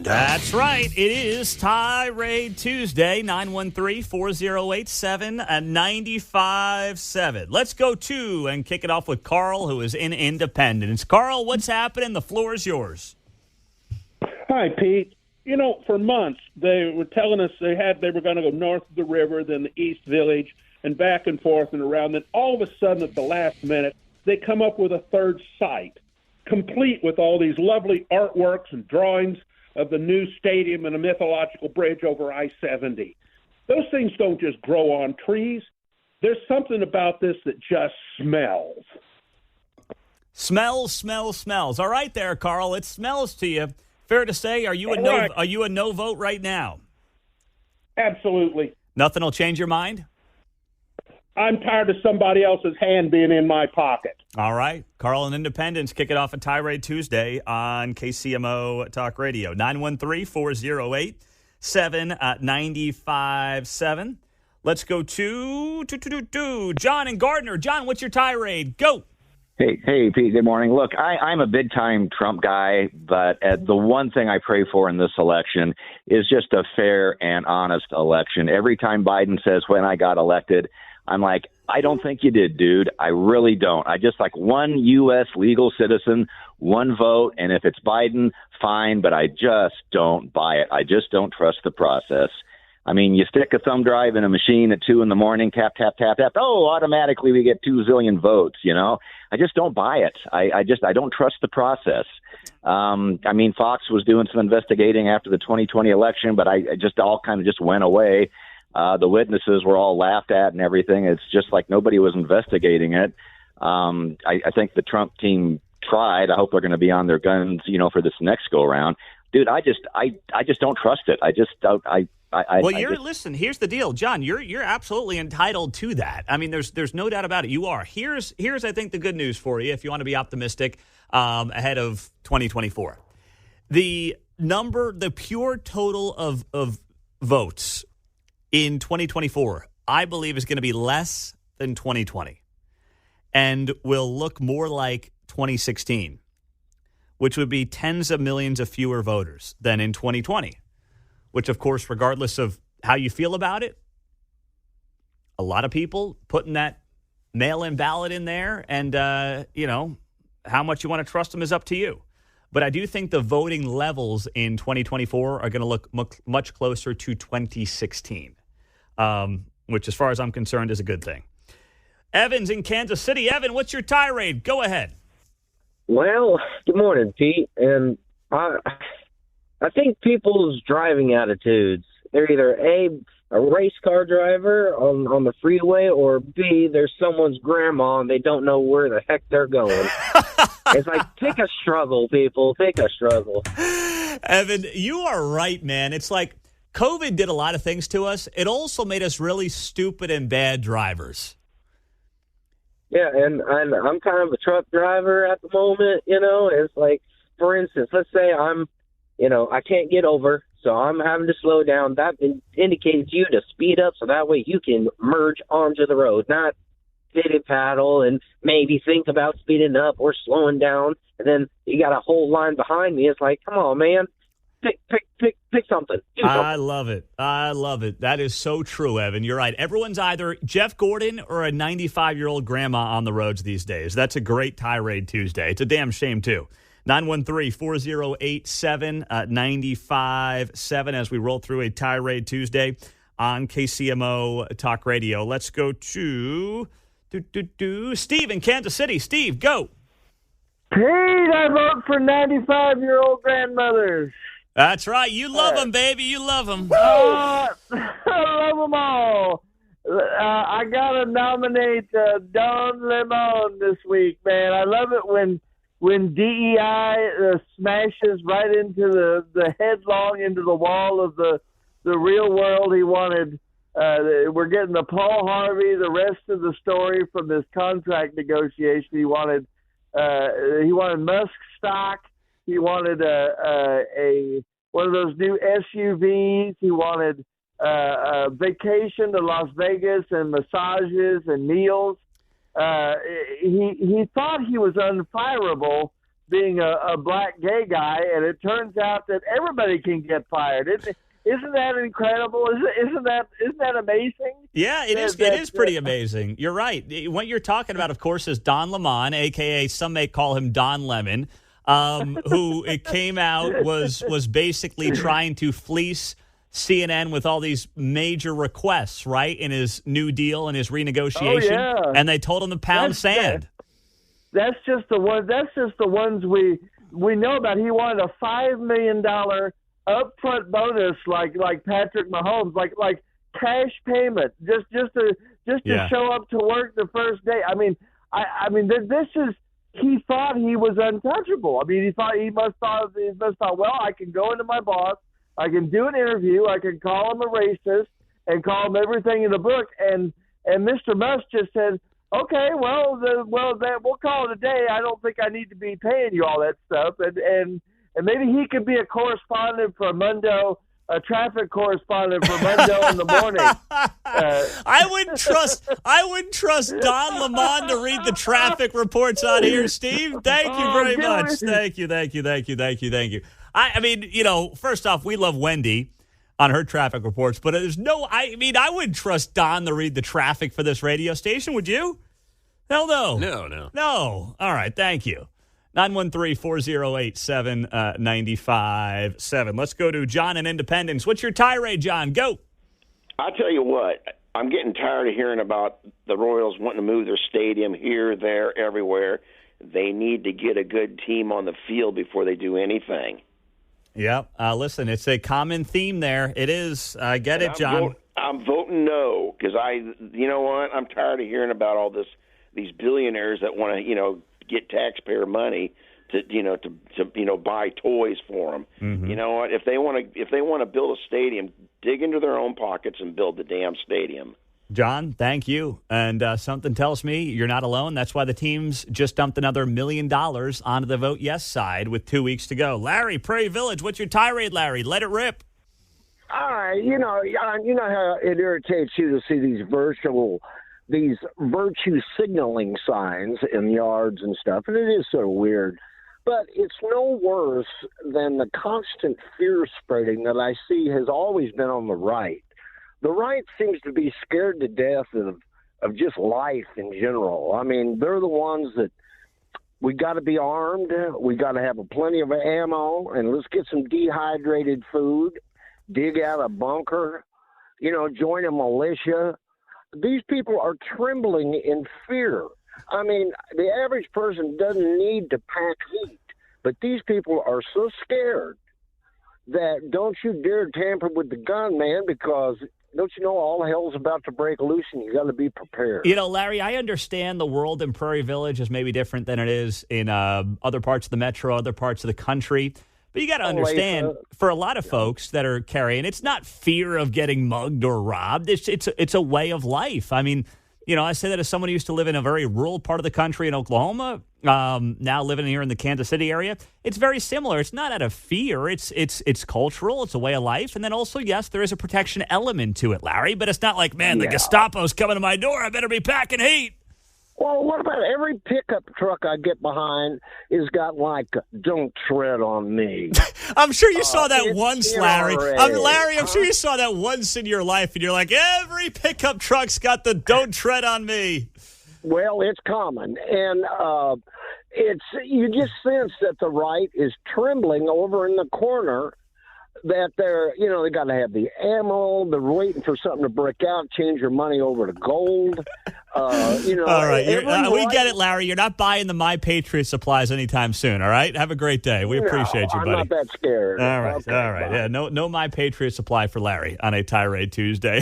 That's right. It is Tirade Tuesday, 913-408-7957. Let's go to and kick it off with Carl, who is in Independence. Carl, what's happening? The floor is yours. Hi, Pete. You know, for months they were telling us they were going to go north of the river, then the East Village, and back and forth and around. Then all of a sudden, at the last minute, they come up with a third site, complete with all these lovely artworks and drawings of the new stadium and a mythological bridge over I-70. Those things don't just grow on trees. There's something about this that just smells. Smells. All right there, Carl. It smells to you. Fair to say, are you a no vote right now? Absolutely. Nothing will change your mind? I'm tired of somebody else's hand being in my pocket. All right. Carl and Independence kick it off at Tirade Tuesday on KCMO Talk Radio. 913-408-7957. Let's go to John and Gardner. John, what's your tirade? Go. Hey, Pete, good morning. Look, I'm a big-time Trump guy, but the one thing I pray for in this election is just a fair and honest election. Every time Biden says, when I got elected, I'm like, I don't think you did, dude. I really don't. I just like one U.S. legal citizen, one vote, and if it's Biden, fine, but I just don't buy it. I just don't trust the process. I mean, you stick a thumb drive in a machine at 2 a.m, tap, tap, tap, tap. Oh, automatically we get 2 zillion votes, you know? I just don't buy it. I don't trust the process. I mean, Fox was doing some investigating after the 2020 election, but I just all kind of just went away. The witnesses were all laughed at and everything. It's just like nobody was investigating it. I think the Trump team tried. I hope they're going to be on their guns, you know, for this next go around. Dude, I just don't trust it. I just don't. Listen, here's the deal, John. You're absolutely entitled to that. I mean, there's no doubt about it. You are. Here's I think the good news for you if you want to be optimistic ahead of 2024. The pure total of votes in 2024, I believe, is going to be less than 2020 and will look more like 2016, which would be tens of millions of fewer voters than in 2020, which, of course, regardless of how you feel about it, a lot of people putting that mail-in ballot in there and, how much you want to trust them is up to you. But I do think the voting levels in 2024 are going to look much closer to 2016. Which, as far as I'm concerned, is a good thing. Evan's in Kansas City. Evan, what's your tirade? Go ahead. Well, good morning, Pete. And I think people's driving attitudes, they're either a race car driver on the freeway, or B, they're someone's grandma and they don't know where the heck they're going. It's like, pick a struggle, people. Pick a struggle. Evan, you are right, man. It's like, COVID did a lot of things to us. It also made us really stupid and bad drivers. Yeah, and I'm kind of a truck driver at the moment, you know. It's like, for instance, let's say I can't get over, so I'm having to slow down. That indicates you to speed up so that way you can merge onto the road, not pity paddle and maybe think about speeding up or slowing down, and then you got a whole line behind me. It's like, come on, man. Pick something. Do something. I love it. That is so true, Evan. You're right. Everyone's either Jeff Gordon or a 95-year-old grandma on the roads these days. That's a great Tirade Tuesday. It's a damn shame, too. 913-408-7957 as we roll through a Tirade Tuesday on KCMO Talk Radio. Let's go to Steve in Kansas City. Steve, go. Pete, I vote for 95-year-old grandmothers. That's right. You love them, baby. You love them. I love them all. I got to nominate Don Lemon this week, man. I love it when DEI smashes right into the headlong into the wall of the real world. He wanted we're getting the Paul Harvey, the rest of the story from this contract negotiation. He wanted Musk stock. He wanted one of those new SUVs. He wanted a vacation to Las Vegas and massages and meals. He thought he was unfireable, being a black gay guy, and it turns out that everybody can get fired. Isn't that incredible? Isn't that amazing? Yeah, it is. It is pretty amazing. You're right. What you're talking about, of course, is Don Lemon, a.k.a. some may call him Don Lemon, who it came out was basically trying to fleece CNN with all these major requests, right, in his New Deal and his renegotiation. Oh, yeah. And they told him to pound sand. That's just the one. That's just the ones we know about. He wanted a $5 million upfront bonus, like Patrick Mahomes, like cash payment, just to show up to work the first day. I mean, this is. He thought he was untouchable. I mean, he must thought, well, I can go into my boss, I can do an interview, I can call him a racist and call him everything in the book, and Mr. Musk just said, okay, we'll call it a day. I don't think I need to be paying you all that stuff, and maybe he could be a correspondent for Mundo, a traffic correspondent for Mundo in the morning. I wouldn't trust Don Lemon to read the traffic reports on here, Steve. Thank you very much. Thank you. I mean, first off, we love Wendy on her traffic reports, but I wouldn't trust Don to read the traffic for this radio station, would you? Hell no. No. All right, thank you. 913-408-7957. Let's go to John in Independence. What's your tirade, John? Go. I'll tell you what, I'm getting tired of hearing about the Royals wanting to move their stadium here, there, everywhere. They need to get a good team on the field before they do anything. Yep. Listen, it's a common theme there. It is. I get it, John. I'm voting no because you know what? I'm tired of hearing about all these billionaires that want to, get taxpayer money to buy toys for them. Mm-hmm. You know what? If they want to build a stadium, dig into their own pockets and build the damn stadium. John, thank you. And something tells me you're not alone. That's why the teams just dumped another $1 million onto the vote yes side with 2 weeks to go. Larry, Prairie Village, what's your tirade, Larry? Let it rip. All right, you know how it irritates you to see these virtue signaling signs in yards and stuff, and it is sort of weird. But it's no worse than the constant fear spreading that I see has always been on the right. The right seems to be scared to death of just life in general. I mean, they're the ones that we got to be armed, we got to have plenty of ammo, and let's get some dehydrated food, dig out a bunker, join a militia. These people are trembling in fear. I mean, the average person doesn't need to pack heat, but these people are so scared that don't you dare tamper with the gun, man, because don't you know all hell's about to break loose and you got to be prepared. Larry, I understand the world in Prairie Village is maybe different than it is in other parts of the metro, other parts of the country. But you got to understand, for a lot of folks that are carrying, it's not fear of getting mugged or robbed. It's a way of life. I mean, I say that as someone who used to live in a very rural part of the country in Oklahoma, now living here in the Kansas City area. It's very similar. It's not out of fear. It's cultural. It's a way of life. And then also, yes, there is a protection element to it, Larry. But it's not like, man, the Gestapo's coming to my door. I better be packing heat. Well, what about every pickup truck I get behind has got "Don't tread on me." I'm sure you saw that once, Larry. I'm sure you saw that once in your life, and you're like, every pickup truck's got the "Don't tread on me." Well, it's common, and you just sense that the right is trembling over in the corner. That they got to have the ammo. They're waiting for something to break out, change your money over to gold. All right, we get it, Larry. You're not buying the My Patriot supplies anytime soon. All right, have a great day. We appreciate you, buddy. I'm not that scared. All right, okay, all right. Bye. Yeah, no My Patriot supply for Larry on a Tirade Tuesday.